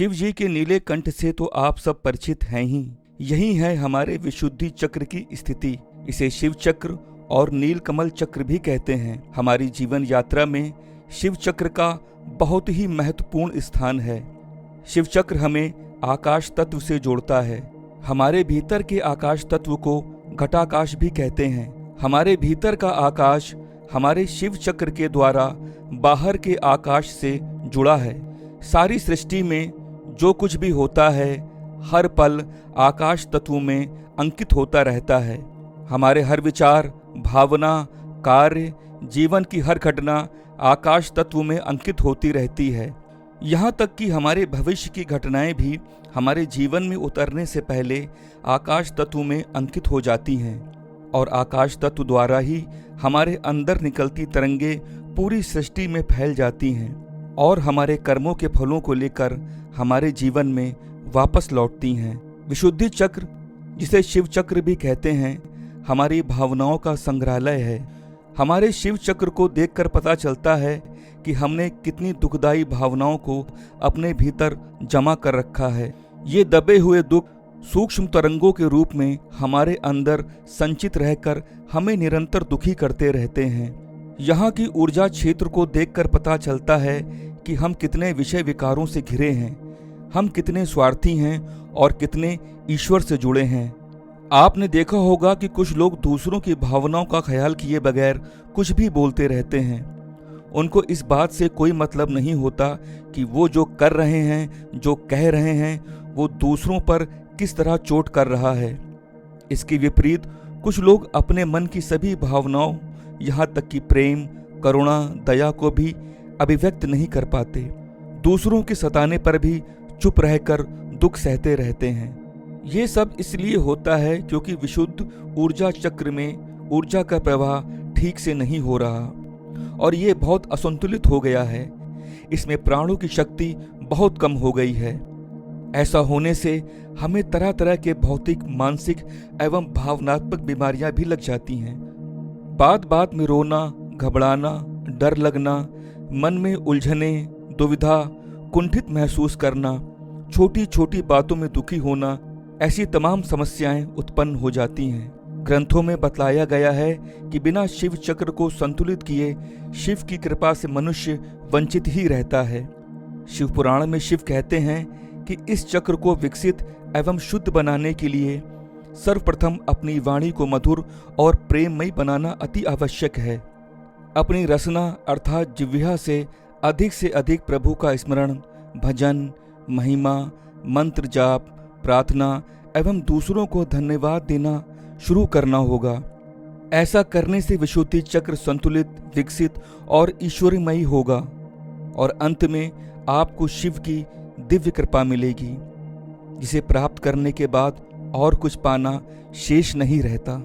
शिव जी के नीले कंठ से तो आप सब परिचित हैं ही। यही है हमारे विशुद्धि चक्र की स्थिति। इसे शिव चक्र और नीलकमल चक्र भी कहते हैं। हमारी जीवन यात्रा में शिव चक्र का बहुत ही महत्वपूर्ण स्थान है। शिव चक्र हमें आकाश तत्व से जोड़ता है। हमारे भीतर के आकाश तत्व को घटाकाश भी कहते हैं। हमारे भीतर का आकाश हमारे शिव चक्र के द्वारा बाहर के आकाश से जुड़ा है। सारी सृष्टि में जो कुछ भी होता है हर पल आकाश तत्व में अंकित होता रहता है। हमारे हर विचार, भावना, कार्य, जीवन की हर घटना आकाश तत्व में अंकित होती रहती है। यहाँ तक कि हमारे भविष्य की घटनाएं भी हमारे जीवन में उतरने से पहले आकाश तत्व में अंकित हो जाती हैं और आकाश तत्व द्वारा ही हमारे अंदर निकलती तरंगे पूरी सृष्टि में फैल जाती हैं और हमारे कर्मों के फलों को लेकर हमारे जीवन में वापस लौटती हैं। विशुद्धि चक्र, जिसे शिव चक्र भी कहते हैं, हमारी भावनाओं का संग्रहालय है। हमारे शिव चक्र को देखकर पता चलता है कि हमने कितनी दुखदायी भावनाओं को अपने भीतर जमा कर रखा है। ये दबे हुए दुख सूक्ष्म तरंगों के रूप में हमारे अंदर संचित रहकर हमें निरंतर दुखी करते रहते हैं। यहाँ की ऊर्जा क्षेत्र को देखकर पता चलता है कि हम कितने विषय विकारों से घिरे हैं, हम कितने स्वार्थी हैं और कितने ईश्वर से जुड़े हैं। आपने देखा होगा कि कुछ लोग दूसरों की भावनाओं का ख्याल किए बगैर कुछ भी बोलते रहते हैं। उनको इस बात से कोई मतलब नहीं होता कि वो जो कर रहे हैं, जो कह रहे हैं, वो दूसरों पर किस तरह चोट कर रहा है। इसके विपरीत कुछ लोग अपने मन की सभी भावनाओं, यहाँ तक कि प्रेम, करुणा, दया को भी अभिव्यक्त नहीं कर पाते। दूसरों के सताने पर भी चुप रहकर दुख सहते रहते हैं। ये सब इसलिए होता है क्योंकि विशुद्ध ऊर्जा चक्र में ऊर्जा का प्रवाह ठीक से नहीं हो रहा और ये बहुत असंतुलित हो गया है। इसमें प्राणों की शक्ति बहुत कम हो गई है। ऐसा होने से हमें तरह तरह के भौतिक, मानसिक एवं भावनात्मक बीमारियां भी लग जाती हैं। बात बात में रोना, घबराना, डर लगना, मन में उलझने, दुविधा, कुंठित महसूस करना, छोटी छोटी बातों में दुखी होना, ऐसी तमाम समस्याएं उत्पन्न हो जाती हैं। ग्रंथों में बतलाया गया है कि बिना शिव चक्र को संतुलित किए शिव की कृपा से मनुष्य वंचित ही रहता है। शिव पुराण में शिव कहते हैं कि इस चक्र को विकसित एवं शुद्ध बनाने के लिए सर्वप्रथम अपनी वाणी को मधुर और प्रेममयी बनाना अति आवश्यक है। अपनी रसना अर्थात जिह्वा से अधिक प्रभु का स्मरण, भजन, महिमा, मंत्र जाप, प्रार्थना एवं दूसरों को धन्यवाद देना शुरू करना होगा। ऐसा करने से विशुद्धि चक्र संतुलित, विकसित और ईश्वरमयी होगा और अंत में आपको शिव की दिव्य कृपा मिलेगी, जिसे प्राप्त करने के बाद और कुछ पाना शेष नहीं रहता।